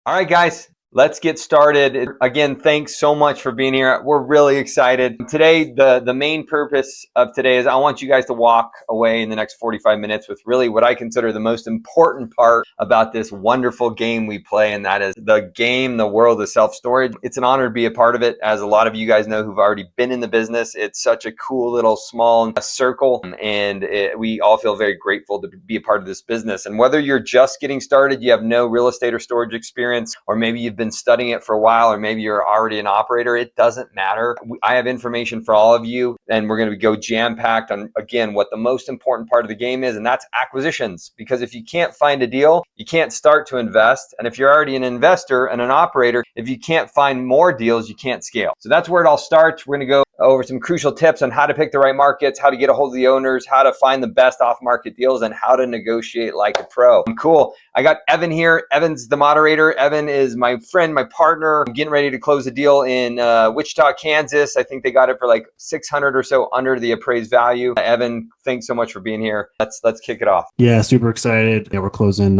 All right, guys, let's get started. Again, thanks so much for being here. We're really excited. Today, the main purpose of today is I want you guys to walk away in the next 45 minutes with really what I consider the most important part about this wonderful game we play, and that is the game, the world of self-storage. It's an honor to be a part of it. As a lot of you guys know who've already been in the business, it's such a cool little small circle, and we all feel very grateful to be a part of this business. And whether you're just getting started, you have no real estate or storage experience, or maybe you've been studying it for a while, or maybe you're already an operator, it doesn't matter. I have information for all of you, and we're going to go jam-packed on, again, what the most important part of the game is, and that's acquisitions. Because if you can't find a deal, you can't start to invest. And if you're already an investor and an operator, if you can't find more deals, you can't scale. So that's where it all starts. We're going to go over some crucial tips on how to pick the right markets, how to get a hold of the owners, how to find the best off-market deals, and how to negotiate like a pro. Cool. I got Evan here. Evan's the moderator. Evan is my friend, my partner. I'm getting ready to close a deal in Wichita, Kansas. I think they got it for like 600 or so under the appraised value. Evan, thanks so much for being here. Let's kick it off. Yeah, super excited. Yeah, we're closing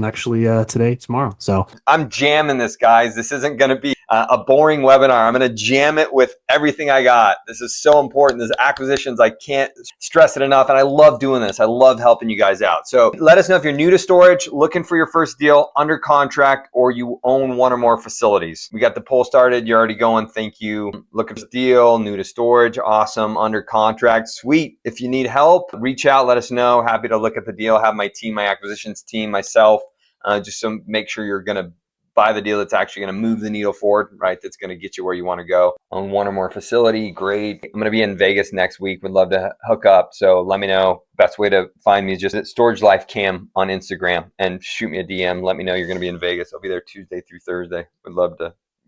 actually tomorrow. So I'm jamming this, guys. This isn't going to be a boring webinar. I'm going to jam it with everything I got. This is so important. This acquisitions, I can't stress it enough. And I love doing this. I love helping you guys out. So let us know if you're new to storage, looking for your first deal, under contract, or you own one or more facilities. We got the poll started. You're already going. Thank you. Looking for a deal, new to storage. Awesome. Under contract. Sweet. If you need help, reach out. Let us know. Happy to look at the deal. Have my team, my acquisitions team, myself, just to make sure you're going to buy the deal that's actually going to move the needle forward, right? That's going to get you where you want to go. On one or more facility, great. I'm going to be in Vegas next week. Would love to hook up. So let me know. Best way to find me is just at StorageLife Cam on Instagram and shoot me a DM. Let me know you're going to be in Vegas. I'll be there Tuesday through Thursday. Would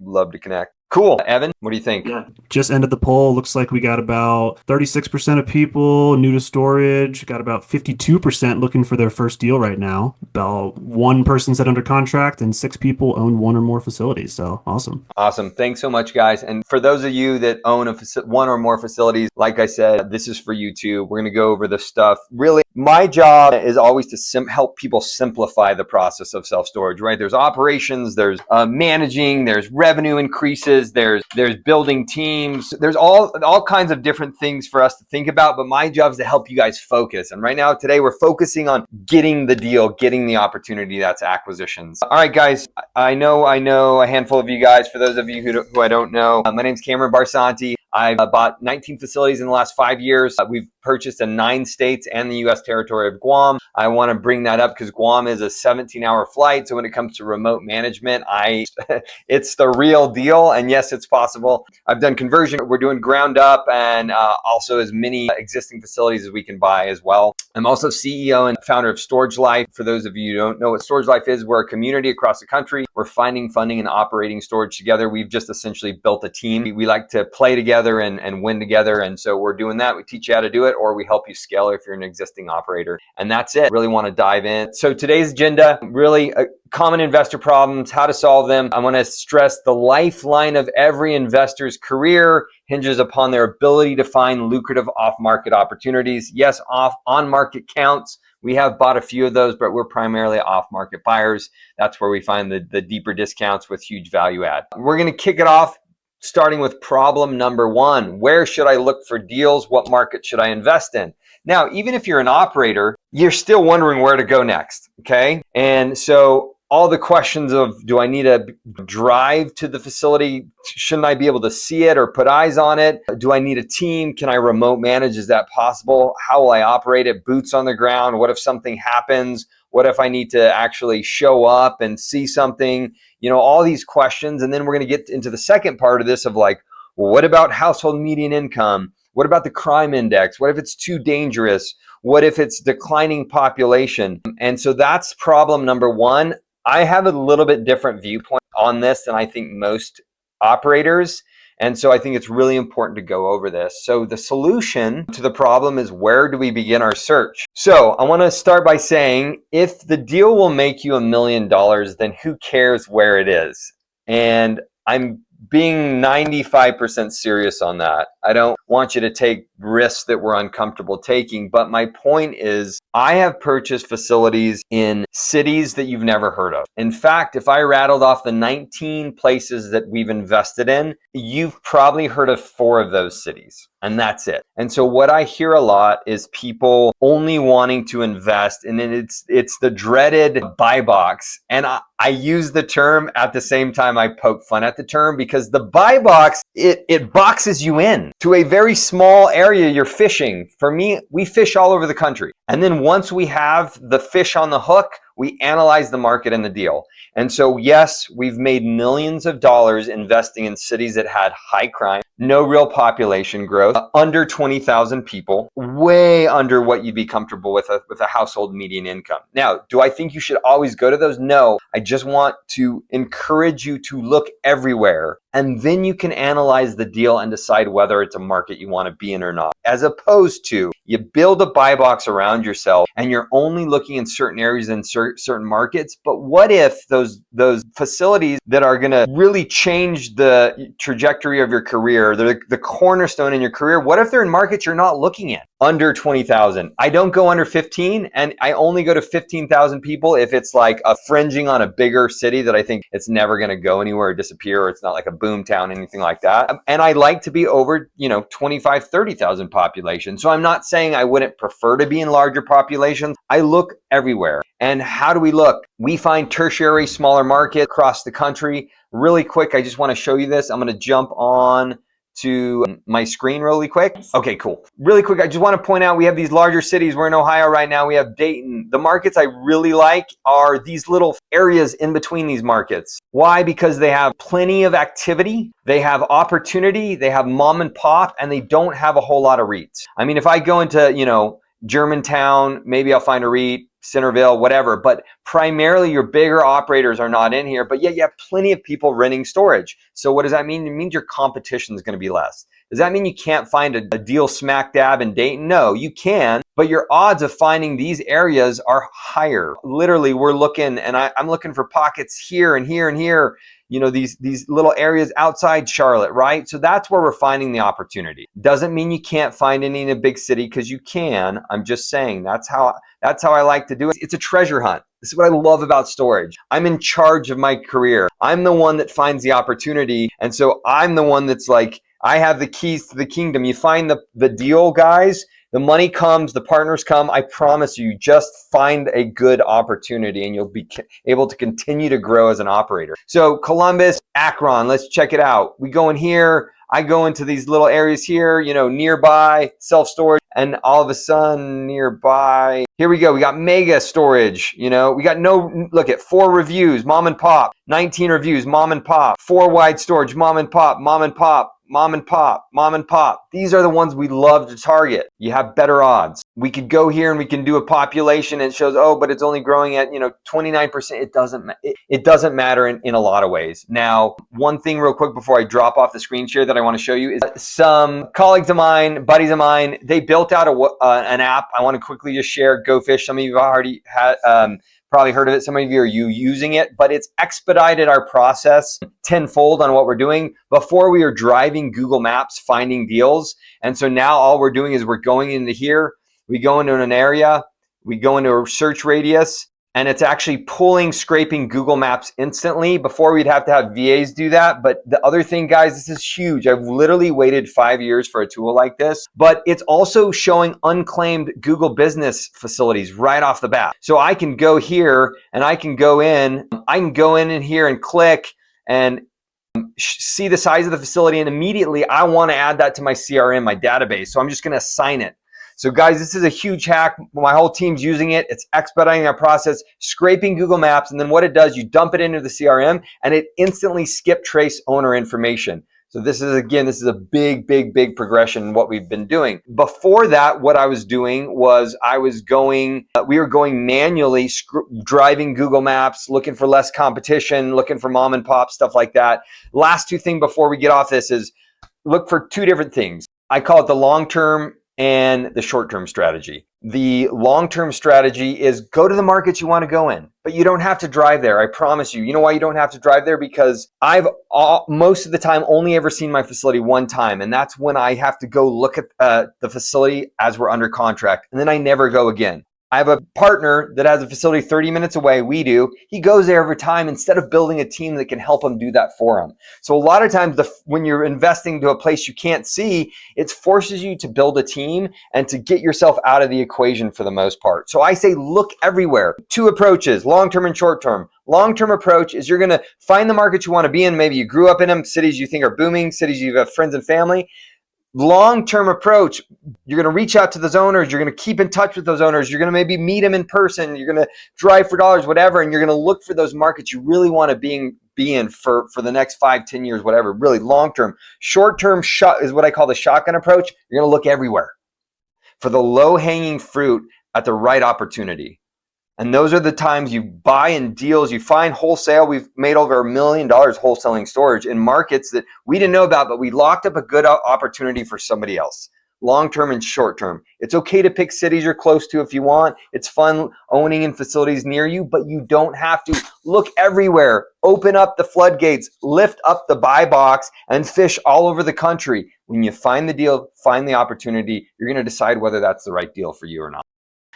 love to connect. Cool. Evan, what do you think? yeah, just ended the poll. Looks like we got about 36% of people new to storage, got about 52% looking for their first deal right now. About one person said under contract, and 6 people own one or more facilities. So awesome. Awesome. Thanks so much, guys. And for those of you that own one or more facilities, like I said, this is for you too. We're going to go over this stuff. Really, my job is always to help people simplify the process of self-storage, right? There's operations, there's managing, there's revenue increases, there's building teams, there's all kinds of different things for us to think about, but my job is to help you guys focus. And right now, today, we're focusing on getting the deal, getting the opportunity. That's acquisitions. All right, guys, I know a handful of you guys. For those of you who I don't know, my name's Cameron Barsanti. I've bought 19 facilities in the last 5 years. We've purchased in 9 states and the U.S. territory of Guam. I want to bring that up because Guam is a 17-hour flight. So when it comes to remote management, it's the real deal. And yes, it's possible. I've done conversion. We're doing ground up and also as many existing facilities as we can buy as well. I'm also CEO and founder of StorageLife. For those of you who don't know what StorageLife is, we're a community across the country. We're finding, funding, and operating storage together. We've just essentially built a team. We like to play together and win together. And so we're doing that. We teach you how to do it, or we help you scale if you're an existing operator. And that's it. Really want to dive in. So today's agenda, really common investor problems, how to solve them. I want to stress the lifeline of every investor's career hinges upon their ability to find lucrative off-market opportunities. Yes, on-market counts. We have bought a few of those, but we're primarily off-market buyers. That's where we find the deeper discounts with huge value add. We're going to kick it off starting with problem number 1. Where should I look for deals? What market should I invest in? Now, even if you're an operator, you're still wondering where to go next, okay? And so all the questions of, do I need to drive to the facility? Shouldn't I be able to see it or put eyes on it? Do I need a team? Can I remote manage? Is that possible? How will I operate it? Boots on the ground? What if something happens? What if I need to actually show up and see something? You know, all these questions. And then we're going to get into the second part of this of like, well, what about household median income? What about the crime index? What if it's too dangerous? What if it's declining population? And so that's problem number 1. I have a little bit different viewpoint on this than I think most operators. And so I think it's really important to go over this. So the solution to the problem is, where do we begin our search? So I want to start by saying, if the deal will make you $1 million, then who cares where it is? And I'm being 95% serious on that. I don't want you to take risks that we're uncomfortable taking. But my point is, I have purchased facilities in cities that you've never heard of. In fact, if I rattled off the 19 places that we've invested in, you've probably heard of 4 of those cities. And that's it. And so what I hear a lot is people only wanting to invest, and then it's the dreaded buy box. And I use the term at the same time I poke fun at the term, because the buy box, it boxes you in to a very small area you're fishing. For me, we fish all over the country. And then once we have the fish on the hook, we analyze the market and the deal. And so, yes, we've made millions of dollars investing in cities that had high crime, no real population growth, under 20,000 people, way under what you'd be comfortable with a household median income. Now, do I think you should always go to those? No. I just want to encourage you to look everywhere, and then you can analyze the deal and decide whether it's a market you want to be in or not. As opposed to, you build a buy box around yourself and you're only looking in certain areas and certain markets. But what if those facilities that are going to really change the trajectory of your career, the cornerstone in your career, what if they're in markets you're not looking at? Under 20,000. I don't go under 15, and I only go to 15,000 people if it's like a fringing on a bigger city that I think it's never going to go anywhere or disappear, or it's not like a boom town, anything like that. And I like to be over, 25, 30,000 population. So I'm not saying I wouldn't prefer to be in larger populations. I look everywhere. And how do we look? We find tertiary, smaller markets across the country. Really quick, I just want to show you this. I'm going to jump on to my screen really quick. Okay, cool. Really quick, I just want to point out we have these larger cities. We're in Ohio right now. We have Dayton. The markets I really like are these little areas in between these markets. Why? Because they have plenty of activity, they have opportunity, they have mom and pop, and they don't have a whole lot of REITs. I mean, if I go into, Germantown, maybe I'll find a REIT, Centerville, whatever, but primarily your bigger operators are not in here, but yet you have plenty of people renting storage. So what does that mean? It means your competition is going to be less. Does that mean you can't find a deal smack dab in Dayton? No, you can, but your odds of finding these areas are higher. Literally, we're looking, and I'm looking for pockets here and here and here, these little areas outside Charlotte, right? So that's where we're finding the opportunity. Doesn't mean you can't find any in a big city, because you can. I'm just saying that's how I like to do it. It's a treasure hunt. This is what I love about storage. I'm in charge of my career. I'm the one that finds the opportunity. And so I'm the one that's like, I have the keys to the kingdom. You find the deal, guys. The money comes, the partners come. I promise you, just find a good opportunity and you'll be able to continue to grow as an operator. So Columbus, Akron, let's check it out. We go in here. I go into these little areas here, nearby, self-storage, and all of a sudden nearby, here we go. We got mega storage, we got look at 4 reviews, mom and pop, 19 reviews, mom and pop, 4 wide storage, mom and pop, mom and pop, mom and pop, mom and pop. These are the ones we love to target. You have better odds. We could go here and we can do a population and it shows, but it's only growing at, 29%. It doesn't matter in a lot of ways. Now, one thing real quick before I drop off the screen share that I want to show you is some colleagues of mine, buddies of mine, they built out an app. I want to quickly just share Go Fish. Some of you have already had, probably heard of it. Some of you are using it, but it's expedited our process tenfold on what we're doing. Before we were driving Google Maps, finding deals. And so now all we're doing is we're going into here, we go into an area, we go into a search radius, and it's actually scraping Google Maps instantly. Before we'd have to have VAs do that. But the other thing, guys, this is huge. I've literally waited 5 years for a tool like this, but it's also showing unclaimed Google business facilities right off the bat. So I can go here and I can go in here and click and see the size of the facility. And immediately I want to add that to my CRM, my database. So I'm just going to assign it. So guys, this is a huge hack. My whole team's using it. It's expediting our process, scraping Google Maps. And then what it does, you dump it into the CRM and it instantly skip trace owner information. So this is a big, big, big progression in what we've been doing. Before that, what I was doing was we were going manually, driving Google Maps, looking for less competition, looking for mom and pop, stuff like that. Last 2 things before we get off this is look for 2 different things. I call it the long-term and the short-term strategy. The long-term strategy is go to the markets you want to go in, but you don't have to drive there. I promise you. You know why you don't have to drive there? Because I've most of the time only ever seen my facility one time, and that's when I have to go look at the facility as we're under contract, and then I never go again. I have a partner that has a facility 30 minutes away. We do. He goes there every time instead of building a team that can help him do that for him. So a lot of times when you're investing to a place you can't see, it forces you to build a team and to get yourself out of the equation for the most part. So I say look everywhere. Two approaches, long-term and short-term. Long-term approach is you're going to find the markets you want to be in. Maybe you grew up in them, cities you think are booming, cities you have friends and family. Long-term approach, you're going to reach out to those owners, you're going to keep in touch with those owners, you're going to maybe meet them in person, you're going to drive for dollars, whatever, and you're going to look for those markets you really want to be in for the next 5-10 years, whatever. Really long-term. Short-term is what I call the shotgun approach. You're going to look everywhere for the low-hanging fruit at the right opportunity. And those are the times you buy in deals, you find wholesale. We've made over $1 million wholesaling storage in markets that we didn't know about, but we locked up a good opportunity for somebody else. Long-term and short-term. It's okay to pick cities you're close to if you want. It's fun owning in facilities near you, but you don't have to. Look everywhere. Open up the floodgates, lift up the buy box, and fish all over the country. When you find the deal, find the opportunity, you're going to decide whether that's the right deal for you or not.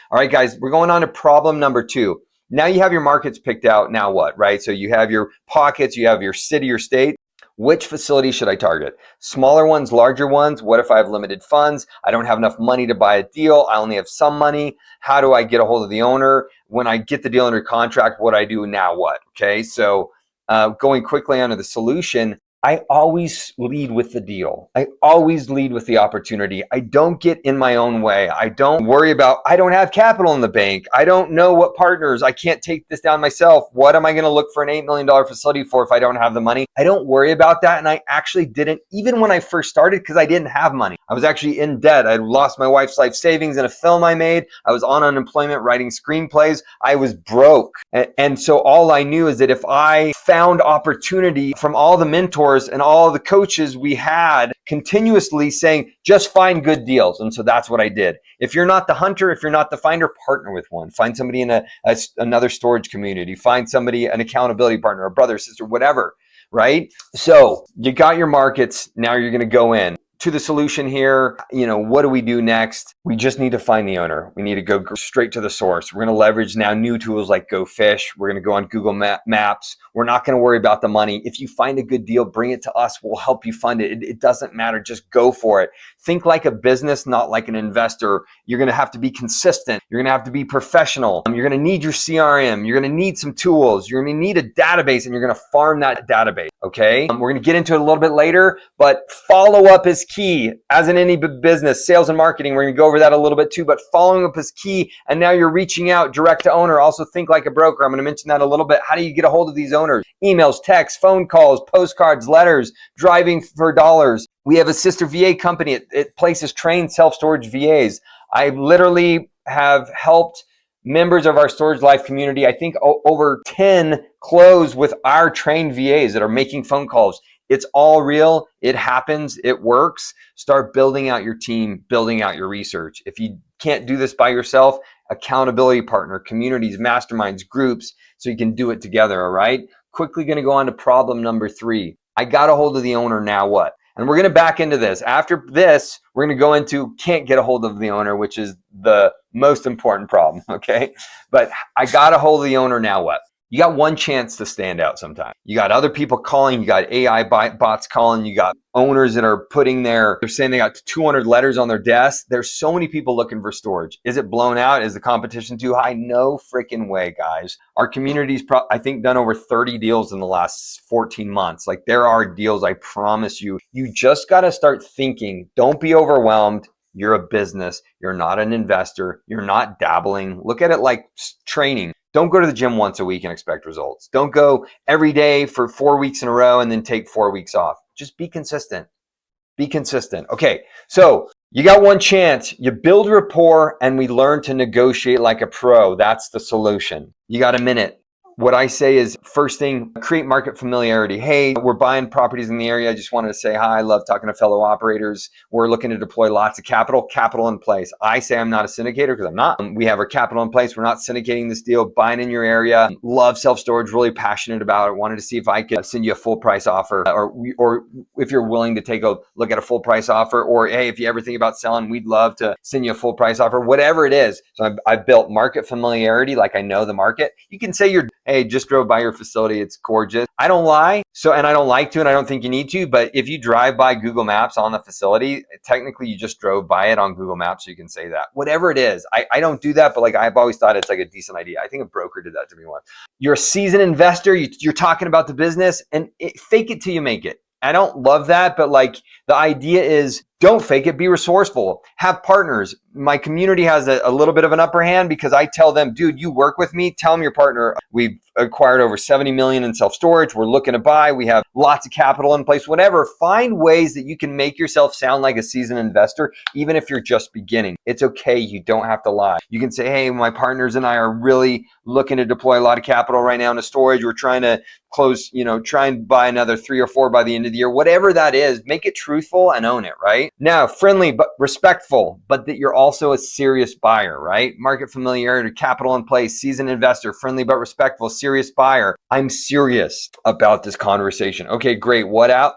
All right, guys, we're going on to problem number 2. Now you have your markets picked out. Now what, right? So you have your pockets, you have your city or state. Which facility should I target? Smaller ones, larger ones? What if I have limited funds? I don't have enough money to buy a deal. I only have some money. How do I get a hold of the owner? When I get the deal under contract, what do I do now? What? Okay, so going quickly onto the solution, I always lead with the deal. I always lead with the opportunity. I don't get in my own way. I don't worry about, I don't have capital in the bank. I don't know what partners. I can't take this down myself. What am I going to look for an $8 million facility for if I don't have the money? I don't worry about that. And I actually didn't, even when I first started, because I didn't have money. I was actually in debt. I lost my wife's life savings in a film I made. I was on unemployment writing screenplays. I was broke. And so all I knew is that if I found opportunity from all the mentors and all the coaches we had continuously saying, just find good deals. And so that's what I did. If you're not the hunter, if you're not the finder, partner with one. Find somebody in another storage community. Find somebody, an accountability partner, a brother, sister, whatever, right? So you got your markets. Now you're going to go in to the solution here. What do we do next? We just need to find the owner. We need to go straight to the source. We're going to leverage now new tools like Go Fish. We're going to go on Google Maps. We're not going to worry about the money. If you find a good deal, bring it to us. We'll help you fund it. It doesn't matter. Just go for it. Think like a business, not like an investor. You're going to have to be consistent. You're going to have to be professional. You're going to need your CRM. You're going to need some tools. You're going to need a database, and you're going to farm that database. Okay. We're going to get into it a little bit later, but follow up is key. As in any business, sales and marketing, we're going to go over that a little bit too, but following up is key. And now you're reaching out direct to owner. Also think like a broker. I'm going to mention that a little bit. How do you get a hold of these owners? Emails, texts, phone calls, postcards, letters, driving for dollars. We have a sister VA company. It places trained self-storage VAs. I literally have helped members of our StorageLife community, I think over 10 close with our trained VAs that are making phone calls. It's all real. It happens. It works. Start building out your team, building out your research. If you can't do this by yourself, accountability partner, communities, masterminds, groups, so you can do it together, all right? Quickly going to go on to problem number 3. I got a hold of the owner, now what? And we're going to back into this. After this, we're going to go into can't get a hold of the owner, which is the most important problem, okay? But I got a hold of the owner, now what? You got one chance to stand out sometime. You got other people calling, you got AI bots calling, you got owners that are they're saying they got 200 letters on their desk. There's so many people looking for storage. Is it blown out? Is the competition too high? No freaking way, guys. Our community's I think done over 30 deals in the last 14 months. Like there are deals, I promise you. You just got to start thinking. Don't be overwhelmed. You're a business. You're not an investor. You're not dabbling. Look at it like training. Don't go to the gym once a week and expect results. Don't go every day for 4 weeks in a row and then take 4 weeks off. Just be consistent. Be consistent. Okay, so you got one chance. You build rapport and we learn to negotiate like a pro. That's the solution. You got a minute. what I say is, first thing, create market familiarity. Hey, we're buying properties in the area. I just wanted to say hi. I love talking to fellow operators. We're looking to deploy lots of capital in place. I say I'm not a syndicator because I'm not. We have our capital in place. We're not syndicating this deal, buying in your area. Love self-storage, really passionate about it. Wanted to see if I could send you a full price offer, or if you're willing to take a look at a full price offer, or hey, if you ever think about selling, we'd love to send you a full price offer, whatever it is. So I've built market familiarity, like I know the market. You can say hey, just drove by your facility. It's gorgeous. I don't lie. And I don't like to, and I don't think you need to, but if you drive by Google Maps on the facility, technically you just drove by it on Google Maps, so you can say that. Whatever it is. I don't do that, but like I've always thought it's like a decent idea. I think a broker did that to me once. You're a seasoned investor. You're talking about the business, and fake it till you make it. I don't love that, but like the idea is, don't fake it, be resourceful, have partners. My community has a little bit of an upper hand because I tell them, dude, you work with me, tell them your partner. We've acquired over 70 million in self-storage. We're looking to buy. We have lots of capital in place, whatever. Find ways that you can make yourself sound like a seasoned investor, even if you're just beginning. It's okay. You don't have to lie. You can say, hey, my partners and I are really looking to deploy a lot of capital right now into storage. We're trying to close, try and buy another 3 or 4 by the end of the year, whatever that is. Make it truthful and own it, right? Now, friendly but respectful, but that you're also a serious buyer, right? Market familiarity, capital in place, seasoned investor, friendly but respectful, serious buyer. I'm serious about this conversation. Okay, great. What else?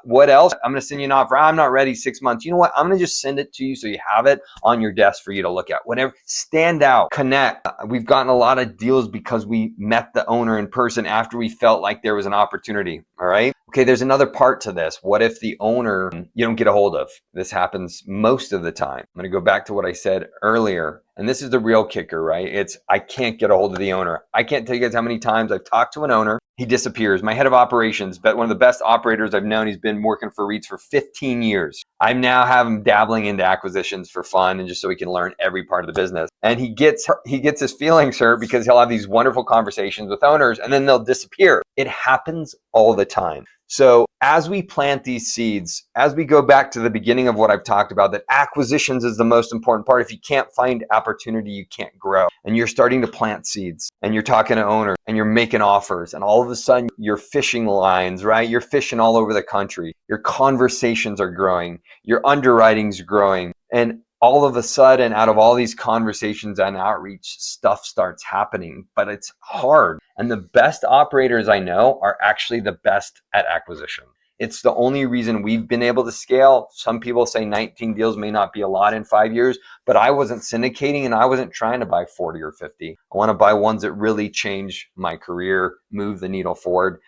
I'm going to send you an offer. I'm not ready 6 months. You know what? I'm going to just send it to you so you have it on your desk for you to look at. Whatever. Stand out, connect. We've gotten a lot of deals because we met the owner in person after we felt like there was an opportunity. All right. Okay, there's another part to this. What if the owner you don't get a hold of? This happens most of the time. I'm going to go back to what I said earlier. And this is the real kicker, right? I can't get a hold of the owner. I can't tell you guys how many times I've talked to an owner. He disappears. My head of operations, but one of the best operators I've known. He's been working for REITs for 15 years. I now have him dabbling into acquisitions for fun and just so he can learn every part of the business. And he gets his feelings hurt because he'll have these wonderful conversations with owners and then they'll disappear. It happens all the time. So as we plant these seeds, as we go back to the beginning of what I've talked about, that acquisitions is the most important part. If you can't find opportunity, you can't grow. And you're starting to plant seeds and you're talking to owners and you're making offers. And all of a sudden your fishing lines, right? You're fishing all over the country. Your conversations are growing. Your underwriting's growing. And all of a sudden, out of all these conversations and outreach, stuff starts happening, but it's hard. And the best operators I know are actually the best at acquisition. It's the only reason we've been able to scale. Some people say 19 deals may not be a lot in 5 years, but I wasn't syndicating and I wasn't trying to buy 40 or 50. I want to buy ones that really change my career, move the needle forward.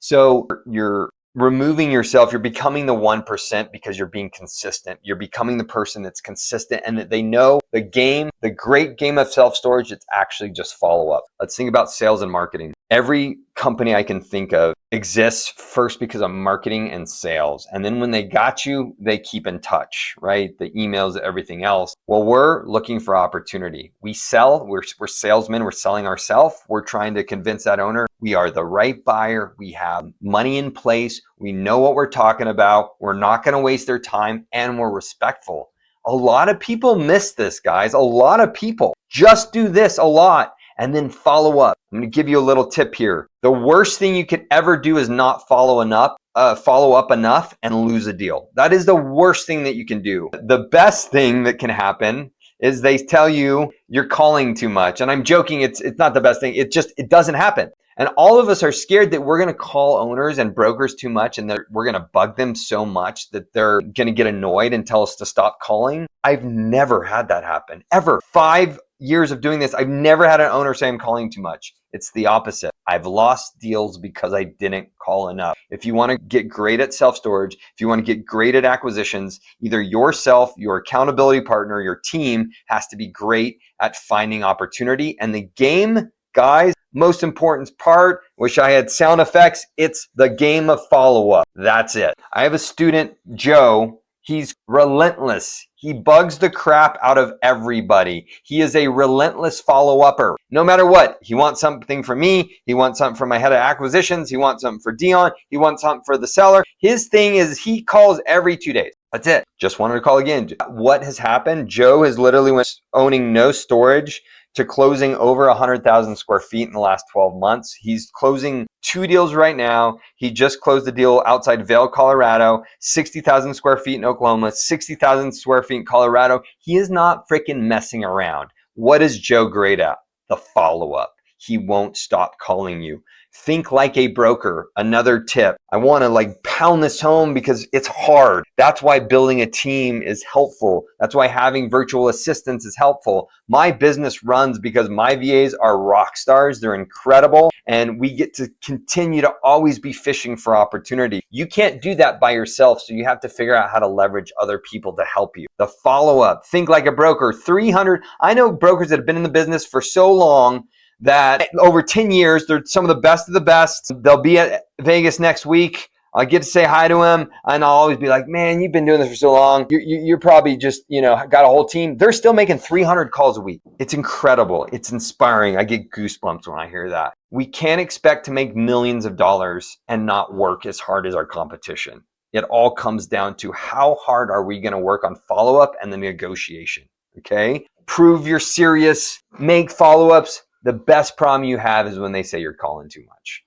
So you're removing yourself, you're becoming the 1% because you're being consistent. You're becoming the person that's consistent and that they know the game, the great game of self-storage, it's actually just follow up. Let's think about sales and marketing. Every company I can think of exists first because of marketing and sales. And then when they got you, they keep in touch, right? The emails, everything else. Well, we're looking for opportunity. We sell, we're salesmen, we're selling ourselves. We're trying to convince that owner we are the right buyer. We have money in place. We know what we're talking about. We're not going to waste their time and we're respectful. A lot of people miss this, guys. A lot of people just do this a lot and then follow up. I'm going to give you a little tip here. The worst thing you could ever do is not follow up enough and lose a deal. That is the worst thing that you can do. The best thing that can happen is they tell you you're calling too much. And I'm joking, it's not the best thing. It doesn't happen. And all of us are scared that we're going to call owners and brokers too much and we're going to bug them so much that they're going to get annoyed and tell us to stop calling. I've never had that happen, ever. 5 years of doing this, I've never had an owner say I'm calling too much. It's the opposite. I've lost deals because I didn't call enough. If you want to get great at self-storage, if you want to get great at acquisitions, either yourself, your accountability partner, your team has to be great at finding opportunity. And the game, guys, most important part, wish I had sound effects, it's the game of follow-up. That's it. I have a student, Joe. He's relentless. He bugs the crap out of everybody. He is a relentless follow-upper. No matter what, he wants something from me. He wants something from my head of acquisitions. He wants something for Dion. He wants something for the seller. His thing is he calls every 2 days. That's it. Just wanted to call again. What has happened? Joe has literally went owning no storage to closing over 100,000 square feet in the last 12 months. He's closing 2 deals right now. He just closed a deal outside Vail, Colorado, 60,000 square feet in Oklahoma, 60,000 square feet in Colorado. He is not freaking messing around. What is Joe great at? The follow-up. He won't stop calling you. Think like a broker. Another tip. I want to like pound this home because it's hard. That's why building a team is helpful. That's why having virtual assistants is helpful. My business runs because my VAs are rock stars. They're incredible. And we get to continue to always be fishing for opportunity. You can't do that by yourself. So you have to figure out how to leverage other people to help you. The follow-up. Think like a broker. 300. I know brokers that have been in the business for so long that over 10 years, they're some of the best of the best. They'll be at Vegas next week. I get to say hi to him, and I'll always be like, man, you've been doing this for so long. You're probably just, got a whole team. They're still making 300 calls a week. It's incredible. It's inspiring. I get goosebumps when I hear that. We can't expect to make millions of dollars and not work as hard as our competition. It all comes down to how hard are we going to work on follow-up and the negotiation, okay? Prove you're serious, make follow-ups. The best problem you have is when they say you're calling too much.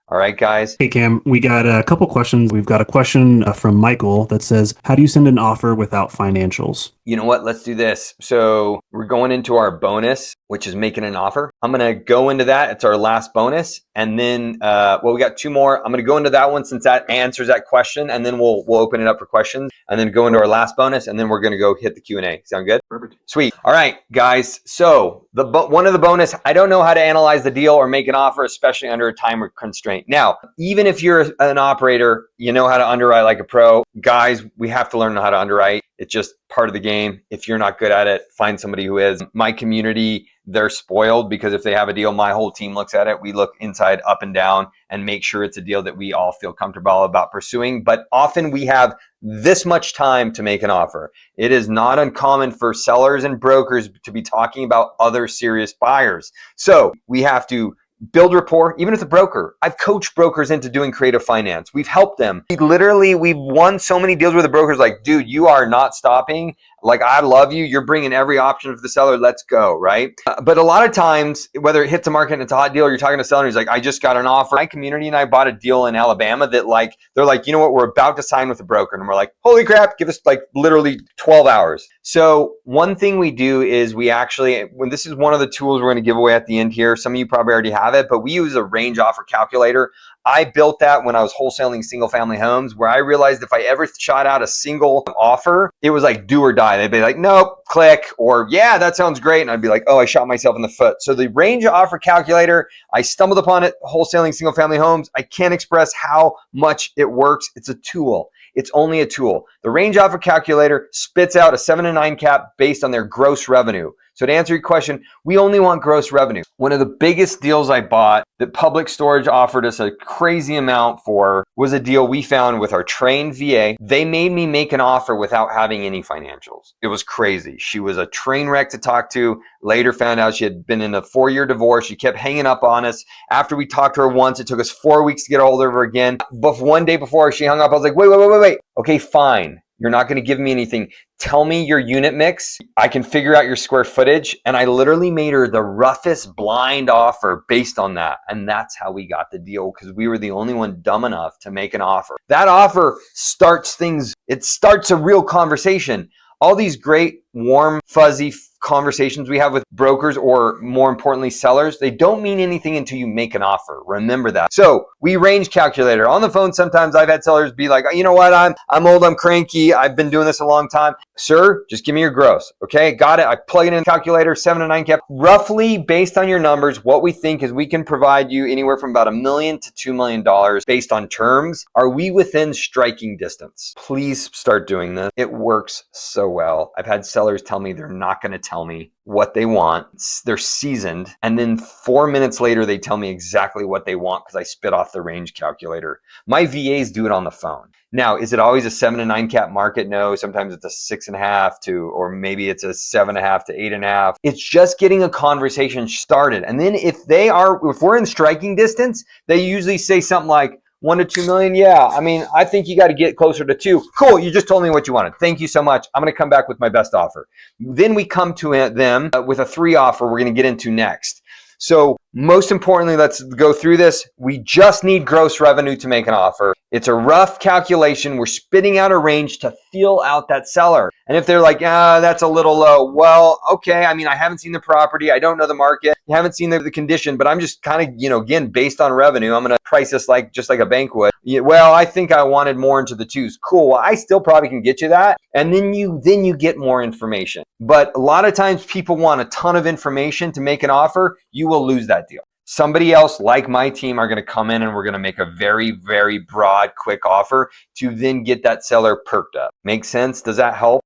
All right, guys. Hey, Cam, we got a couple questions. We've got a question from Michael that says, how do you send an offer without financials? You know what? Let's do this. So we're going into our bonus, which is making an offer. I'm going to go into that. It's our last bonus. And then, we got 2 more. I'm going to go into that one since that answers that question. And then we'll open it up for questions and then go into our last bonus. And then we're going to go hit the Q&A. Sound good? Perfect. Sweet. All right, guys. So one of the bonus, I don't know how to analyze the deal or make an offer, especially under a time constraint. Now, even if you're an operator, you know how to underwrite like a pro. Guys, we have to learn how to underwrite. It's just part of the game. If you're not good at it, find somebody who is. My community, they're spoiled because if they have a deal, my whole team looks at it. We look inside, up and down, and make sure it's a deal that we all feel comfortable about pursuing. But often we have this much time to make an offer. It is not uncommon for sellers and brokers to be talking about other serious buyers. So we have to build rapport, even with a broker. I've coached brokers into doing creative finance. We've helped them. We've won so many deals with the brokers like, dude, you are not stopping. Like, I love you. You're bringing every option for the seller. Let's go, right? But a lot of times, whether it hits a market and it's a hot deal, or you're talking to a seller and he's like, I just got an offer. My community and I bought a deal in Alabama that they're like, you know what? We're about to sign with a broker. And we're like, holy crap, give us literally 12 hours. So one thing we do is when this is one of the tools we're going to give away at the end here, some of you probably already have it, but we use a range offer calculator. I built that when I was wholesaling single family homes, where I realized if I ever shot out a single offer, it was like do or die. They'd be like, nope, click, or yeah, that sounds great. And I'd be like, oh, I shot myself in the foot. So the range offer calculator, I stumbled upon it wholesaling single family homes. I can't express how much it works. It's a tool. It's only a tool. The range offer calculator spits out a 7 to 9 cap based on their gross revenue. So to answer your question, we only want gross revenue. One of the biggest deals I bought that Public Storage offered us a crazy amount for was a deal we found with our trained VA. They made me make an offer without having any financials. It was crazy. She was a train wreck to talk to. Later found out she had been in a 4-year divorce. She kept hanging up on us. After we talked to her once, it took us 4 weeks to get a hold of her again. But one day before she hung up, I was like, wait. Okay, fine. You're not going to give me anything. Tell me your unit mix. I can figure out your square footage. And I literally made her the roughest blind offer based on that. And that's how we got the deal, because we were the only one dumb enough to make an offer. That offer starts things. It starts a real conversation. All these great, warm, fuzzy conversations we have with brokers, or more importantly, sellers, they don't mean anything until you make an offer. Remember that. So we range calculator. On the phone, sometimes I've had sellers be like, you know what, I'm old, I'm cranky, I've been doing this a long time. Sir, just give me your gross. Okay, got it. I plug it in the calculator, 7 to 9 cap. Roughly, based on your numbers, what we think is we can provide you anywhere from about $1 million to $2 million based on terms. Are we within striking distance? Please start doing this. It works so well. I've had sellers tell me they're not going to tell me what they want. They're seasoned. And then 4 minutes later, they tell me exactly what they want because I spit off the range calculator. My VAs do it on the phone. Now, is it always a 7 to 9 cap market? No, sometimes it's a 6.5 to, or maybe it's a 7.5 to 8.5. It's just getting a conversation started. And then if we're in striking distance, they usually say something like, 1 to 2 million? Yeah. I mean, I think you got to get closer to 2. Cool. You just told me what you wanted. Thank you so much. I'm going to come back with my best offer. Then we come to them with a 3 offer we're going to get into next. So most importantly, let's go through this. We just need gross revenue to make an offer. It's a rough calculation. We're spitting out a range to feel out that seller. And if they're like, that's a little low. Well, okay. I mean, I haven't seen the property. I don't know the market. I haven't seen the condition, but I'm just kind of, again, based on revenue, I'm going to price this just like a bank would. Yeah, well, I think I wanted more into the 2s. Cool. Well, I still probably can get you that. And then you get more information. But a lot of times people want a ton of information to make an offer. You will lose that deal. Somebody else like my team are going to come in and we're going to make a very, very broad, quick offer to then get that seller perked up. Make sense? Does that help?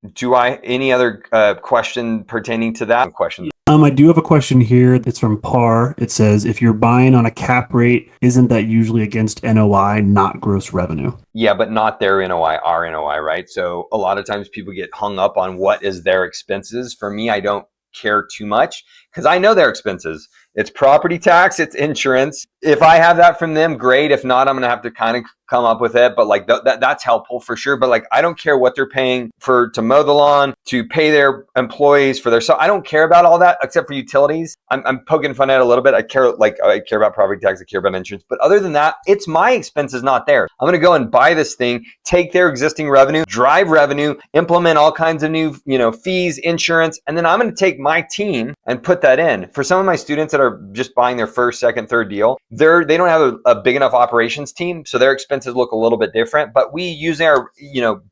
Any other question pertaining to that? Question. I do have a question here. It's from Par. It says, if you're buying on a cap rate, isn't that usually against NOI, not gross revenue? Yeah, but not their NOI, our NOI, right? So a lot of times people get hung up on what is their expenses. For me, I don't care too much because I know their expenses. It's property tax, it's insurance. If I have that from them, great. If not, I'm going to have to kind of come up with it. But like that's helpful for sure. But like, I don't care what they're paying to mow the lawn, to pay their employees for so I don't care about all that except for utilities. I'm poking fun at it a little bit. I care about property tax. I care about insurance. But other than that, it's my expenses, not theirs. I'm going to go and buy this thing, take their existing revenue, drive revenue, implement all kinds of new, fees, insurance. And then I'm going to take my team and put that in. For some of my students that are just buying their first, second, third deal, they don't have a big enough operations team, so their expenses look a little bit different. But we use our,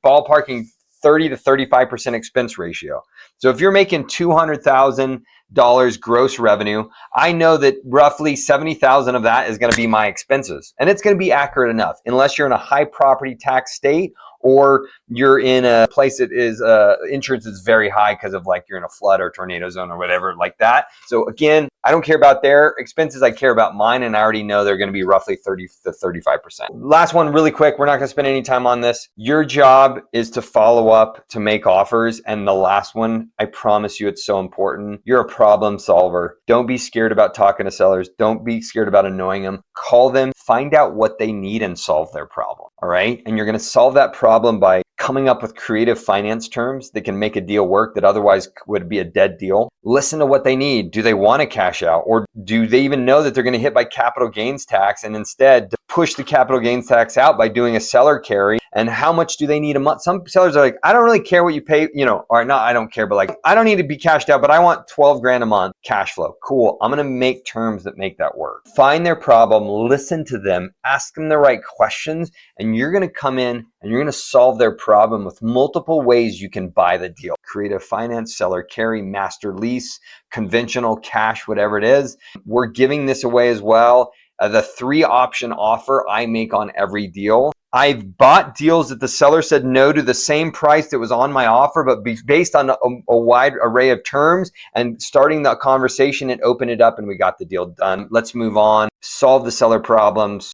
ballparking 30 to 35% expense ratio. So if you're making $200,000 gross revenue, I know that roughly 70,000 of that is going to be my expenses, and it's going to be accurate enough, unless you're in a high property tax state or you're in a place that is insurance is very high because of like you're in a flood or tornado zone or whatever like that. So again, I don't care about their expenses. I care about mine, and I already know they're going to be roughly 30 to 35%. Last one really quick. We're not going to spend any time on this. Your job is to follow up, to make offers. And the last one, I promise you, it's so important. You're a problem solver. Don't be scared about talking to sellers. Don't be scared about annoying them. Call them, find out what they need and solve their problem. All right. And you're going to solve that problem by coming up with creative finance terms that can make a deal work that otherwise would be a dead deal. Listen to what they need. Do they want to cash out, or do they even know that they're going to hit by capital gains tax, and instead push the capital gains tax out by doing a seller carry? And how much do they need a month? Some sellers are like, I don't really care what you pay, or not, I don't care, but like, I don't need to be cashed out, but I want 12 grand a month cash flow. Cool. I'm going to make terms that make that work. Find their problem, listen to them, ask them the right questions, and you're going to come in and you're going to solve their problem with multiple ways you can buy the deal. Creative finance, seller carry, master lease, conventional cash, whatever it is. We're giving this away as well. The 3 option offer I make on every deal. I've bought deals that the seller said no to the same price that was on my offer, but based on a wide array of terms, and starting the conversation and open it up, and we got the deal done. Let's move on. Solve the seller problems.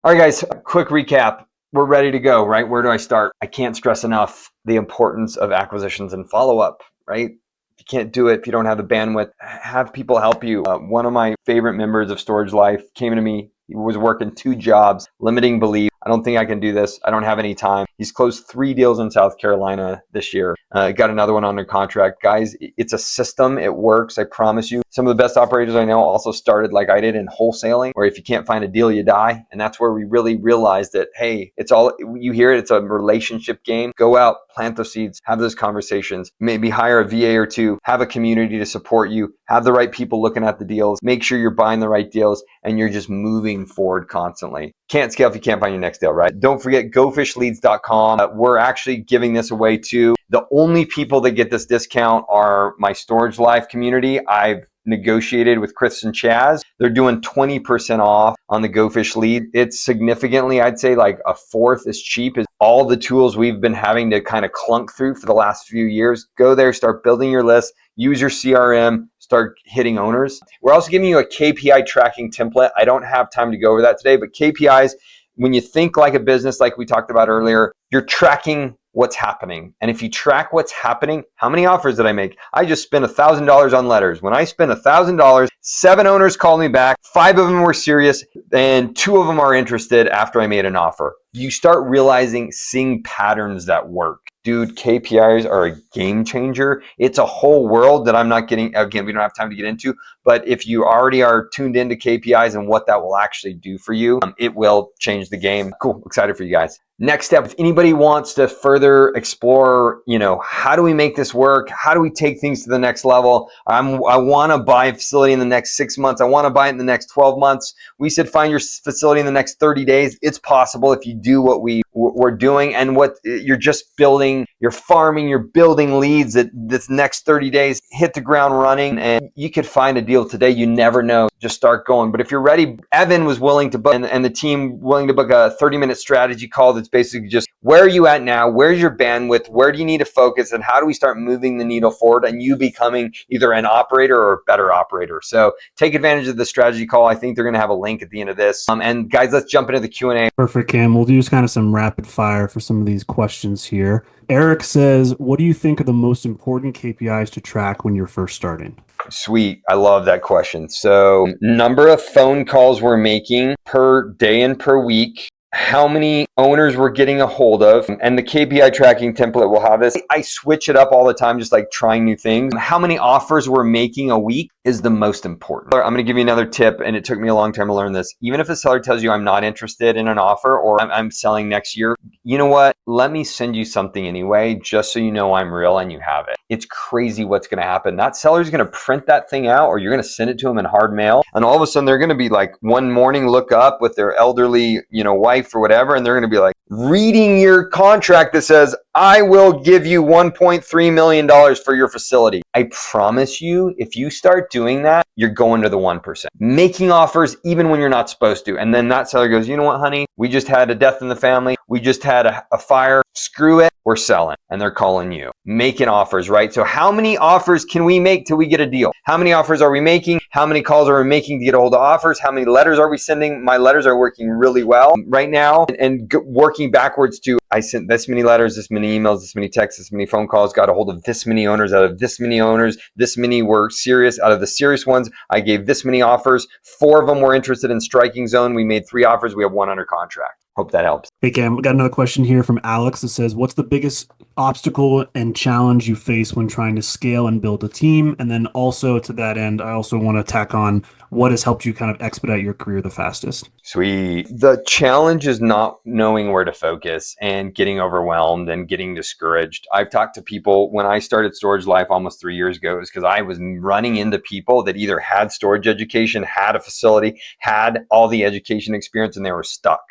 All right, guys, quick recap. We're ready to go, right? Where do I start? I can't stress enough the importance of acquisitions and follow-up, right? You can't do it if you don't have the bandwidth. Have people help you. One of my favorite members of StorageLife came to me. He was working 2 jobs, limiting belief. I don't think I can do this. I don't have any time. He's closed 3 deals in South Carolina this year. Got another one under contract. Guys, it's a system. It works. I promise you. Some of the best operators I know also started like I did in wholesaling, where if you can't find a deal, you die. And that's where we really realized that, hey, it's all, you hear it, it's a relationship game. Go out, plant those seeds, have those conversations, maybe hire a VA or 2, have a community to support you, have the right people looking at the deals, make sure you're buying the right deals, and you're just moving forward constantly. Can't scale if you can't find your next deal, right? Don't forget gofishleads.com. We're actually giving this away too. The only people that get this discount are my StorageLife community. I've negotiated with Chris and Chaz. They're doing 20% off on the GoFish lead. It's significantly, I'd say like a fourth as cheap as all the tools we've been having to kind of clunk through for the last few years. Go there, start building your list, use your CRM, start hitting owners. We're also giving you a KPI tracking template. I don't have time to go over that today, but KPIs when you think like a business, like we talked about earlier, you're tracking what's happening. And if you track what's happening, how many offers did I make? I just spent $1,000 on letters. When I spent $1,000, 7 owners called me back, 5 of them were serious, and 2 of them are interested after I made an offer. You start realizing, seeing patterns that work. Dude, KPIs are a game changer. It's a whole world that I'm not getting, again, we don't have time to get into, but if you already are tuned into KPIs and what that will actually do for you, it will change the game. Cool, excited for you guys. Next step, if anybody wants to further explore, how do we make this work? How do we take things to the next level? I want to buy a facility in the next 6 months. I want to buy it in the next 12 months. We said find your facility in the next 30 days. It's possible if you do what we're doing and what you're just building, you're farming, you're building leads that this next 30 days, hit the ground running, and you could find a deal today. You never know. Just start going. But if you're ready, Evan was willing to book and the team willing to book a 30-minute strategy call that's basically just where are you at now? Where's your bandwidth? Where do you need to focus? And how do we start moving the needle forward and you becoming either an operator or a better operator? So take advantage of the strategy call. I think they're going to have a link at the end of this. And guys, let's jump into the Q&A. Perfect, Cam. We'll do kind of some rapid fire for some of these questions here. Eric says, what do you think are the most important KPIs to track when you're first starting? Sweet. I love that question. So number of phone calls we're making per day and per week, how many owners we're getting a hold of, and the KPI tracking template will have this. I switch it up all the time, just like trying new things. How many offers we're making a week is the most important. I'm going to give you another tip, and it took me a long time to learn this. Even if a seller tells you I'm not interested in an offer or I'm selling next year, you know what? Let me send you something anyway, just so you know I'm real and you have it. It's crazy what's going to happen. That seller's going to print that thing out, or you're going to send it to them in hard mail, and all of a sudden they're going to be like one morning look up with their elderly, wife or whatever, and they're going to be like reading your contract that says, I will give you $1.3 million for your facility. I promise you, if you start doing that, you're going to the 1%. Making offers even when you're not supposed to. And then that seller goes, you know what, honey? We just had a death in the family. We just had a fire. Screw it. We're selling. And they're calling you. Making offers, right? So how many offers can we make till we get a deal? How many offers are we making? How many calls are we making to get a hold of offers? How many letters are we sending? My letters are working really well right now. And working backwards to, I sent this many letters, this many emails, this many texts, this many phone calls, got a hold of this many owners. Out of this many owners, this many were serious. Out of the serious ones, I gave this many offers. 4 of them were interested in striking zone. We made 3 offers. We have 1 under contract. Hope that helps. Hey, Cam, we got another question here from Alex that says, what's the biggest obstacle and challenge you face when trying to scale and build a team? And then also to that end, I also want to tack on what has helped you kind of expedite your career the fastest. Sweet. The challenge is not knowing where to focus and getting overwhelmed and getting discouraged. I've talked to people when I started StorageLife almost 3 years ago, is because I was running into people that either had storage education, had a facility, had all the education experience, and they were stuck.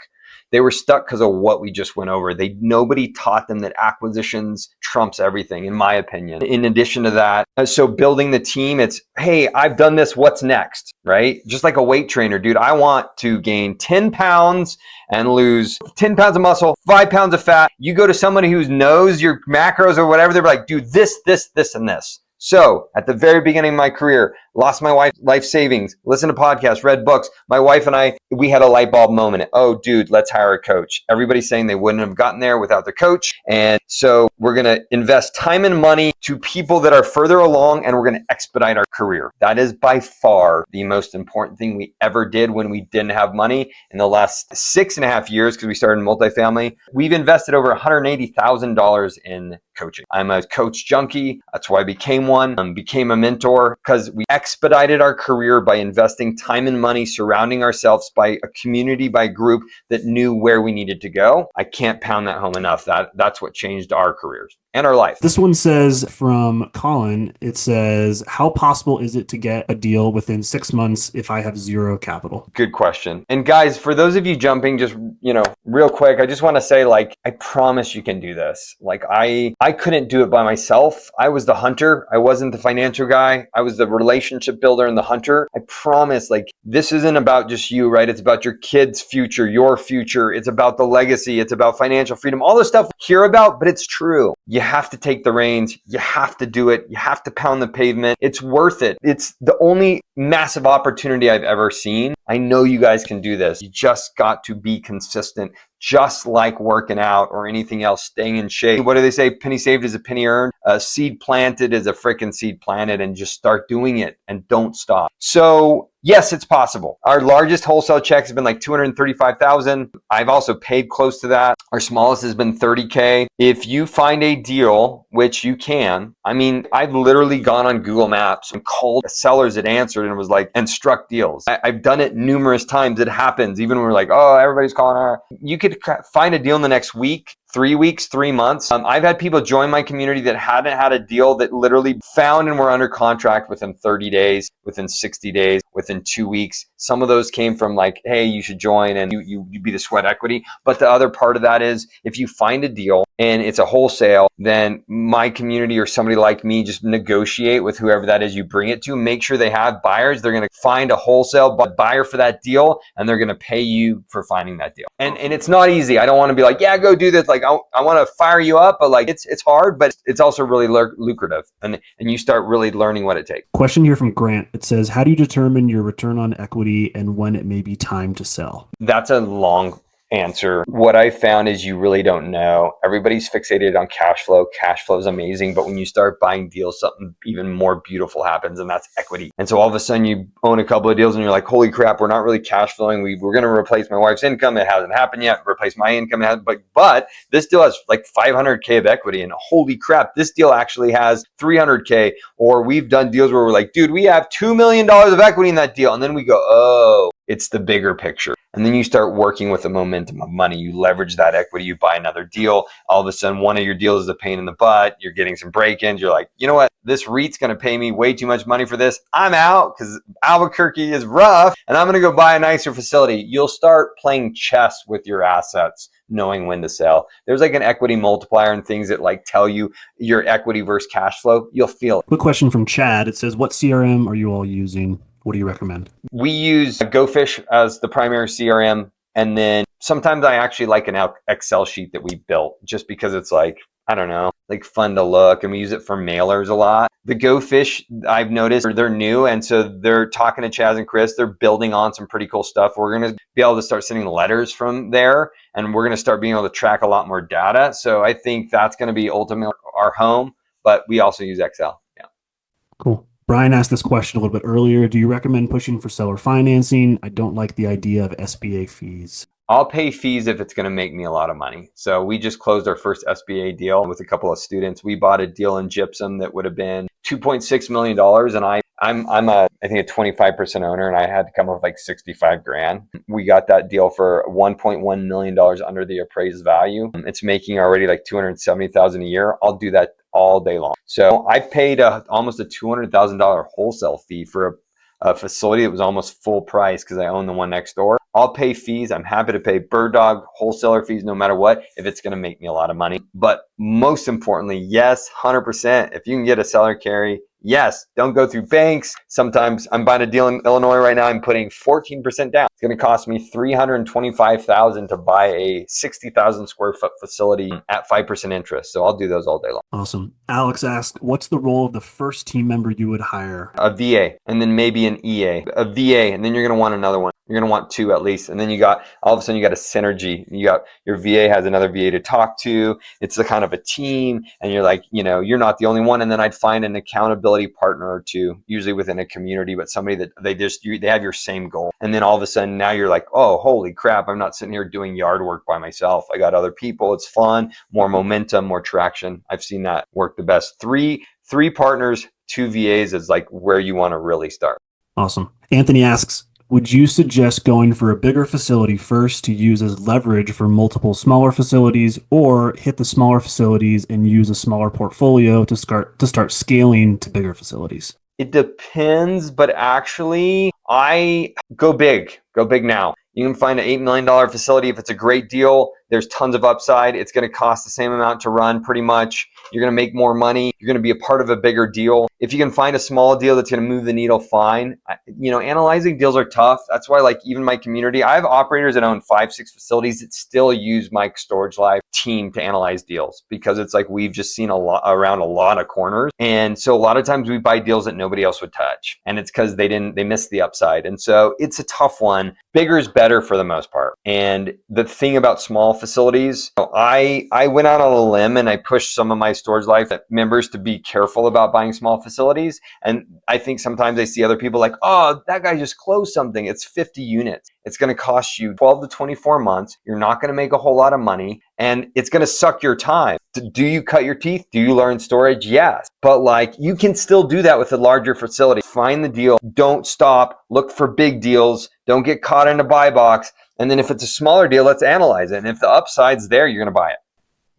They were stuck because of what we just went over. Nobody taught them that acquisitions trumps everything, in my opinion. In addition to that, so building the team, it's, hey, I've done this, what's next, right? Just like a weight trainer, dude, I want to gain 10 pounds and lose 10 pounds of muscle, 5 pounds of fat. You go to somebody who knows your macros or whatever, they're like, dude, this, and this. So at the very beginning of my career, lost my wife's life savings, listened to podcasts, read books. My wife and I, we had a light bulb moment. Oh, dude, let's hire a coach. Everybody's saying they wouldn't have gotten there without the coach. And so we're going to invest time and money to people that are further along, and we're going to expedite our career. That is by far the most important thing we ever did when we didn't have money. In the last 6.5 years, because we started in multifamily, we've invested over $180,000 in coaching. I'm a coach junkie. That's why I became one, became a mentor, because we expedited our career by investing time and money, surrounding ourselves by a community, by a group that knew where we needed to go. I can't pound that home enough. That's what changed our careers and our life. This one says from Colin, it says, how possible is it to get a deal within 6 months if I have 0 capital? Good question. And guys, for those of you jumping, just, real quick, I just want to say, I promise you can do this. I couldn't do it by myself. I was the hunter. I wasn't the financial guy. I was the relationship builder and the hunter. I promise, this isn't about just you, right? It's about your kids' future, your future. It's about the legacy. It's about financial freedom, all the stuff we hear about, but it's true. You have to take the reins. You have to do it. You have to pound the pavement. It's worth it. It's the only massive opportunity I've ever seen. I know you guys can do this. You just got to be consistent, just like working out or anything else, staying in shape. What do they say? Penny saved is a penny earned. A seed planted is a freaking seed planted, and just start doing it and don't stop. So yes, it's possible. Our largest wholesale checks have been like 235,000. I've also paid close to that. Our smallest has been 30K. If you find a deal, which you can, I mean, I've literally gone on Google Maps and called sellers that answered and was like, and struck deals. I've done it numerous times. It happens. Even when we're like, oh, everybody's calling her. You could find a deal in the next week, 3 weeks, 3 months. I've had people join my community that hadn't had a deal that literally found and were under contract within 30 days, within 60 days, within 2 weeks. Some of those came from like, hey, you should join and you be the sweat equity. But the other part of that is if you find a deal and it's a wholesale, then my community or somebody like me just negotiate with whoever that is you bring it to, make sure they have buyers. They're going to find a wholesale buyer for that deal, and they're going to pay you for finding that deal. And it's not easy. I don't want to be like, yeah, go do this. Like, I want to fire you up, but like it's hard, but it's also really lucrative. And you start really learning what it takes. Question here from Grant. It says, how do you determine your return on equity and when it may be time to sell? That's a long answer. What I found is you really don't know. Everybody's fixated on cash flow. Cash flow is amazing, but when you start buying deals, something even more beautiful happens, and that's equity. And so all of a sudden you own a couple of deals and you're like, holy crap, we're not really cash flowing. We're going to replace my wife's income. It hasn't happened yet. Replace my income. But this deal has like 500K of equity, and holy crap, this deal actually has 300K. Or we've done deals where we're like, dude, we have $2 million of equity in that deal. And then we go, oh, it's the bigger picture. And then you start working with the momentum of money. You leverage that equity, you buy another deal. All of a sudden, one of your deals is a pain in the butt. You're getting some break-ins. You're like, you know what? This REIT's going to pay me way too much money for this. I'm out because Albuquerque is rough, and I'm going to go buy a nicer facility. You'll start playing chess with your assets, knowing when to sell. There's like an equity multiplier and things that like tell you your equity versus cash flow. You'll feel it. Quick question from Chad. It says, what CRM are you all using? What do you recommend? We use GoFish as the primary CRM. And then sometimes I actually like an Excel sheet that we built just because it's like, I don't know, like fun to look. And we use it for mailers a lot. The GoFish, I've noticed they're new. And so they're talking to Chaz and Chris. They're building on some pretty cool stuff. We're going to be able to start sending letters from there. And we're going to start being able to track a lot more data. So I think that's going to be ultimately our home. But we also use Excel. Yeah. Cool. Brian asked this question a little bit earlier. Do you recommend pushing for seller financing? I don't like the idea of SBA fees. I'll pay fees if it's going to make me a lot of money. So we just closed our first SBA deal with a couple of students. We bought a deal in gypsum that would have been $2.6 million. And I'm I think a 25% owner, and I had to come up with like 65 grand. We got that deal for $1.1 million under the appraised value. It's making already like $270,000 a year. I'll do that all day long. So I paid almost a $200,000 wholesale fee for a facility that was almost full price because I own the one next door. I'll pay fees. I'm happy to pay bird dog wholesaler fees no matter what if it's going to make me a lot of money. But most importantly, yes, 100%. If you can get a seller carry, yes, don't go through banks. Sometimes I'm buying a deal in Illinois right now. I'm putting 14% down. It's going to cost me $325,000 to buy a 60,000 square foot facility at 5% interest. So I'll do those all day long. Awesome. Alex asked, what's the role of the first team member you would hire? A VA, and then maybe an EA. A VA, and then you're going to want another one. You're going to want two at least. And then all of a sudden you got a synergy. You got your VA has another VA to talk to. It's the kind of a team, and you're like, you're not the only one. And then I'd find an accountability partner or two, usually within a community, but somebody that they have your same goal. And then all of a sudden now you're like, oh, holy crap, I'm not sitting here doing yard work by myself. I got other people. It's fun, more momentum, more traction. I've seen that work the best. Three partners, 2 VAs is like where you want to really start. Awesome. Anthony asks, would you suggest going for a bigger facility first to use as leverage for multiple smaller facilities, or hit the smaller facilities and use a smaller portfolio to start scaling to bigger facilities? It depends, but actually I go big now. You can find an $8 million facility if it's a great deal. There's tons of upside. It's going to cost the same amount to run pretty much. You're going to make more money. You're going to be a part of a bigger deal. If you can find a small deal that's going to move the needle, fine. Analyzing deals are tough. That's why, like, even my community, I have operators that own 5-6 facilities that still use my StorageLife team to analyze deals, because it's like we've just seen around a lot of corners. And so a lot of times we buy deals that nobody else would touch. And it's because they missed the upside. And so it's a tough one. Bigger is better for the most part. And the thing about small facilities, I went out on a limb and I pushed some of my StorageLife members to be careful about buying small facilities. And I think sometimes I see other people like, oh, that guy just closed something. It's 50 units. It's going to cost you 12 to 24 months. You're not going to make a whole lot of money, and it's going to suck your time. Do you cut your teeth? Do you learn storage? Yes. But like, you can still do that with a larger facility. Find the deal. Don't stop. Look for big deals. Don't get caught in a buy box. And then if it's a smaller deal, let's analyze it. And if the upside's there, you're going to buy it.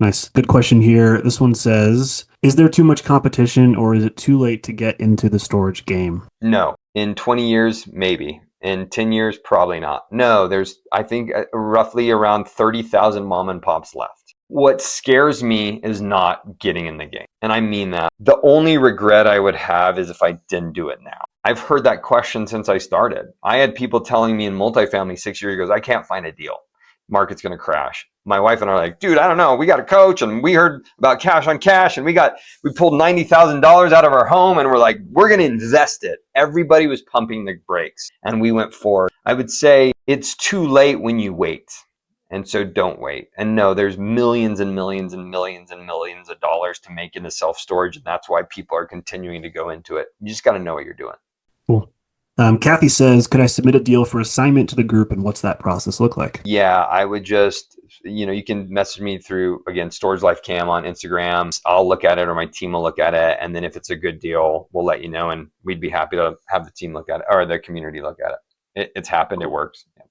Nice. Good question here. This one says, is there too much competition, or is it too late to get into the storage game? No. In 20 years, maybe. In 10 years, probably not. No, there's, I think, roughly around 30,000 mom and pops left. What scares me is not getting in the game. And I mean that. The only regret I would have is if I didn't do it now. I've heard that question since I started. I had people telling me in multifamily 6 years ago, I can't find a deal. Market's going to crash. My wife and I are like, dude, I don't know. We got a coach and we heard about cash on cash and we pulled $90,000 out of our home and we're like, we're going to invest it. Everybody was pumping the brakes and we went forward. I would say it's too late when you wait. And so don't wait. And no, there's millions and millions and millions and millions of dollars to make into self-storage. And that's why people are continuing to go into it. You just got to know what you're doing. Cool. Kathy says, could I submit a deal for assignment to the group, and what's that process look like? Yeah, I would just, you can message me through, again, StorageLife Cam on Instagram. I'll look at it, or my team will look at it. And then if it's a good deal, we'll let you know. And we'd be happy to have the team look at it, or the community look at it. It's happened. It works. Yeah.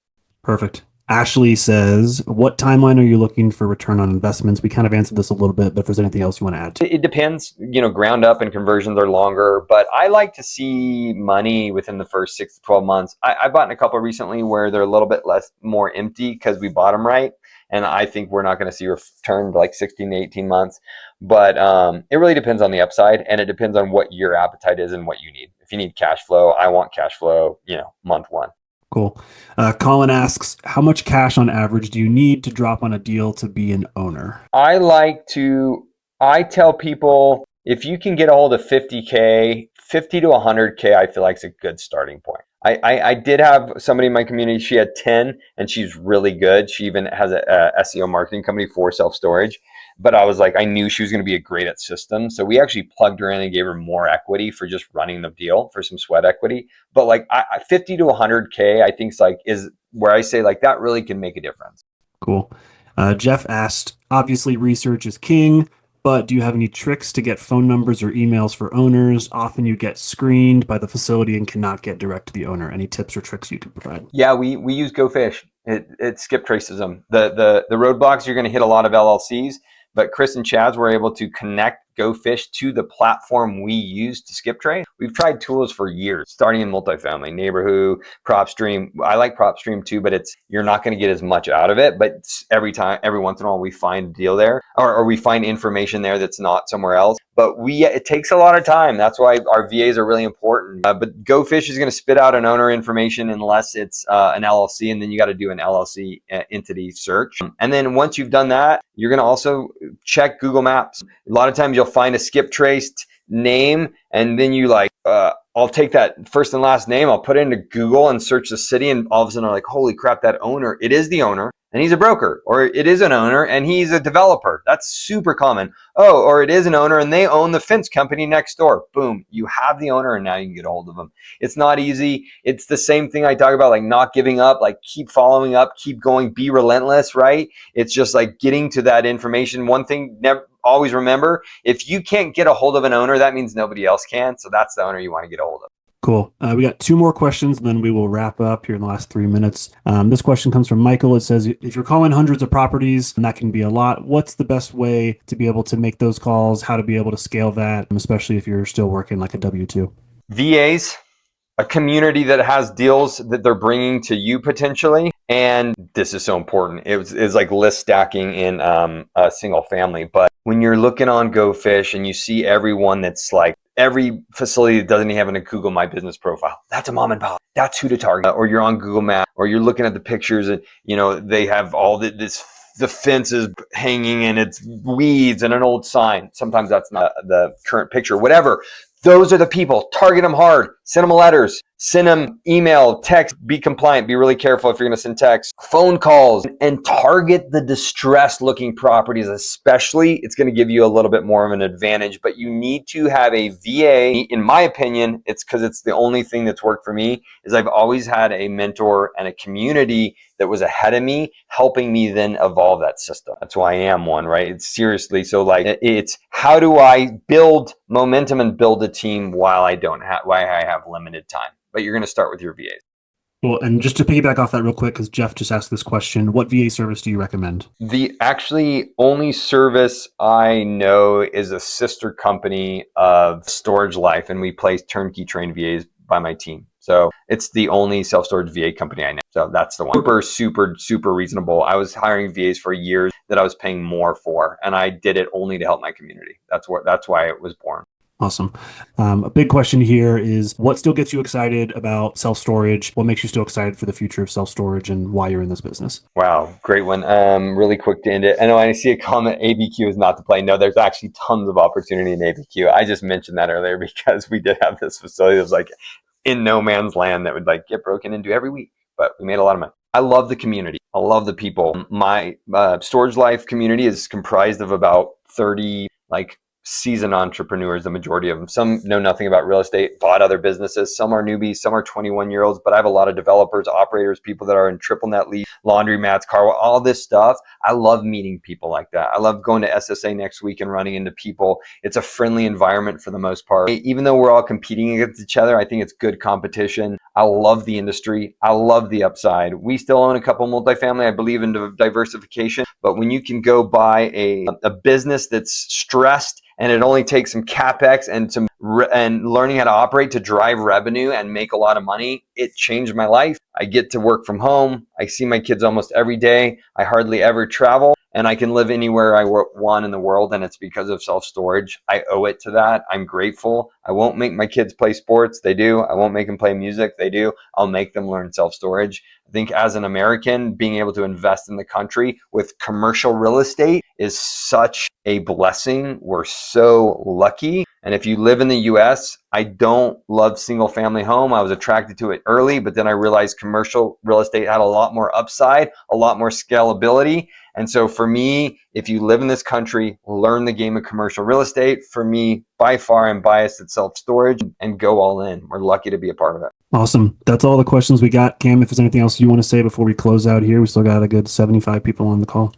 Perfect. Ashley says, what timeline are you looking for return on investments? We kind of answered this a little bit, but if there's anything else you want to add. It depends. Ground up and conversions are longer, but I like to see money within the first 6 to 12 months. I bought in a couple recently where they're a little bit more empty because we bought them right. And I think we're not going to see a return for like 16 to 18 months. But it really depends on the upside, and it depends on what your appetite is and what you need. If you need cash flow, I want cash flow, month one. Cool. Colin asks, how much cash on average do you need to drop on a deal to be an owner? I tell people, if you can get a hold of 50K, 50 to 100K, I feel like it's a good starting point. I did have somebody in my community, she had 10 and she's really good. She even has a SEO marketing company for self-storage. But I was like, I knew she was going to be great at systems. So we actually plugged her in and gave her more equity for just running the deal, for some sweat equity. But like 50 to 100K, I think is where I say like that really can make a difference. Cool. Jeff asked, obviously research is king, but do you have any tricks to get phone numbers or emails for owners? Often you get screened by the facility and cannot get direct to the owner. Any tips or tricks you could provide? Yeah, we use GoFish. It skip traces them. The roadblocks, you're going to hit a lot of LLCs. But Chris and Chaz were able to connect GoFish to the platform we use to skip trace. We've tried tools for years, starting in multifamily, Neighborhood, PropStream. I like PropStream too, but you're not going to get as much out of it. But every once in a while, we find a deal there, or we find information there that's not somewhere else. But it takes a lot of time. That's why our VAs are really important. But GoFish is going to spit out an owner information unless it's an LLC, and then you got to do an LLC entity search. And then once you've done that, you're going to also check Google Maps. A lot of times you'll find a skip traced name, and then you I'll take that first and last name, I'll put it into Google and search the city, and all of a sudden I'm like, holy crap, that owner, it is the owner and he's a broker, or it is an owner and he's a developer. That's super common. Oh, or it is an owner and they own the fence company next door. Boom, you have the owner and now you can get a hold of them. It's not easy. It's the same thing I talk about, like not giving up, like keep following up, keep going, be relentless, right? It's just like getting to that information. One thing, always remember, if you can't get a hold of an owner, that means nobody else can. So that's the owner you want to get a hold of. Cool. We got 2 more questions, and then we will wrap up here in the last 3 minutes. This question comes from Michael. It says, if you're calling hundreds of properties, and that can be a lot, what's the best way to be able to make those calls, how to be able to scale that, especially if you're still working like a W-2? VAs, a community that has deals that they're bringing to you potentially, And this is so important. It's like list stacking in a single family. But when you're looking on GoFish and you see everyone that's like, every facility that doesn't even have a Google My Business profile, that's a mom and pop. That's who to target. Or you're on Google Maps, or you're looking at the pictures and, they have all the fence is hanging and it's weeds and an old sign. Sometimes that's not the current picture, whatever. Those are the people. Target them hard. Send them letters. Send them email, text. Be compliant. Be really careful if you're going to send text. Phone calls. And target the distressed looking properties especially. It's going to give you a little bit more of an advantage. But you need to have a VA. In my opinion, it's because it's the only thing that's worked for me, is I've always had a mentor and a community that was ahead of me, helping me then evolve that system. That's why I am one, right? It's seriously. So like, it's how do I build momentum and build a team while I have limited time? But you're going to start with your VAs. Well, and just to piggyback off that real quick, because Jeff just asked this question, what VA service do you recommend? The actually only service I know is a sister company of StorageLife, and we place turnkey trained VAs by my team. So it's the only self-storage VA company I know. So that's the one. Super reasonable. I was hiring VAs for years that I was paying more for, and I did it only to help my community. That's why it was born. Awesome. A big question here is, what still gets you excited about self-storage? What makes you still excited for the future of self-storage and why you're in this business? Wow, great one. Really quick to end it. I know I see a comment, ABQ is not the play. No, there's actually tons of opportunity in ABQ. I just mentioned that earlier because we did have this facility that was like in no man's land that would like get broken into every week, but we made a lot of money. I love the community. I love the people. My StorageLife community is comprised of about 30 seasoned entrepreneurs, the majority of them. Some know nothing about real estate, bought other businesses. Some are newbies, some are 21-year-olds, but I have a lot of developers, operators, people that are in triple net lease, laundromats, car, all this stuff. I love meeting people like that. I love going to SSA next week and running into people. It's a friendly environment for the most part. Even though we're all competing against each other, I think it's good competition. I love the industry. I love the upside. We still own a couple multifamily. I believe in diversification, but when you can go buy a business that's stressed and it only takes some CapEx and learning how to operate to drive revenue and make a lot of money, it changed my life. I get to work from home. I see my kids almost every day. I hardly ever travel, and I can live anywhere I want in the world, and it's because of self-storage. I owe it to that. I'm grateful. I won't make my kids play sports. They do. I won't make them play music. They do. I'll make them learn self-storage. I think as an American, being able to invest in the country with commercial real estate is such a blessing. We're so lucky. And if you live in the US, I don't love single family home. I was attracted to it early, but then I realized commercial real estate had a lot more upside, a lot more scalability. And so for me, if you live in this country, learn the game of commercial real estate. For me, by far, I'm biased at self-storage and go all in. We're lucky to be a part of it. Awesome. That's all the questions we got. Cam, if there's anything else you want to say before we close out here, we still got a good 75 people on the call.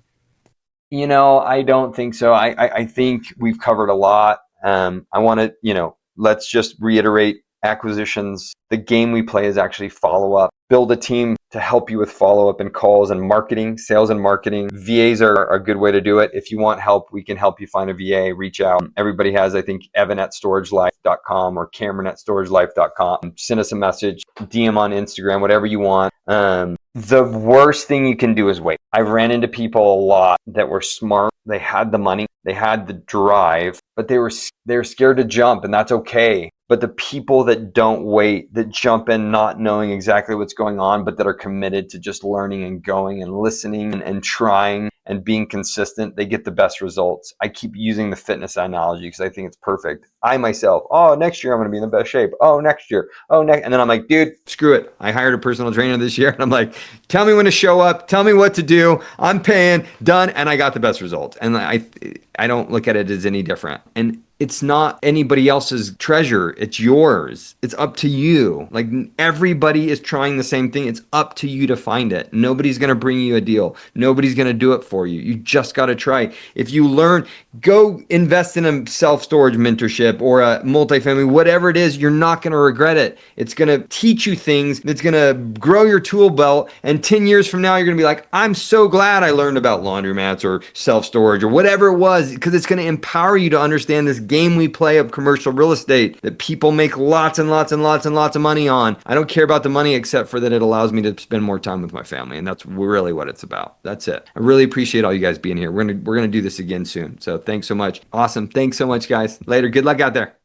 I don't think so. I think we've covered a lot. I want to, let's just reiterate acquisitions. The game we play is actually follow up. Build a team to help you with follow up and calls and marketing, sales and marketing. VAs are a good way to do it. If you want help, we can help you find a VA. Reach out. Everybody has, I think, Evan at storagelife.com or Cameron at storagelife.com. Send us a message, DM on Instagram, whatever you want. The worst thing you can do is wait. I've ran into people a lot that were smart. They had the money, they had the drive, but they were scared to jump, and that's okay. But the people that don't wait, that jump in not knowing exactly what's going on, but that are committed to just learning and going and listening and trying and being consistent, they get the best results. I keep using the fitness analogy because I think it's perfect. I myself, next year I'm going to be in the best shape. Next year. And then I'm like, dude, screw it. I hired a personal trainer this year, and I'm like, tell me when to show up. Tell me what to do. I'm paying, done. And I got the best results. And I don't look at it as any different. And it's not anybody else's treasure. It's yours. It's up to you. Like, everybody is trying the same thing. It's up to you to find it. Nobody's going to bring you a deal. Nobody's going to do it for you. You just got to try. If you learn, go invest in a self-storage mentorship or a multifamily, whatever it is, you're not going to regret it. It's going to teach you things. That's going to grow your tool belt. And 10 years from now, you're going to be like, I'm so glad I learned about laundromats or self-storage or whatever it was, because it's going to empower you to understand this game we play of commercial real estate that people make lots and lots and lots and lots of money on. I don't care about the money except for that it allows me to spend more time with my family. And that's really what it's about. That's it. I really appreciate all you guys being here. We're gonna do this again soon. So thanks so much. Awesome. Thanks so much, guys. Later. Good luck out there.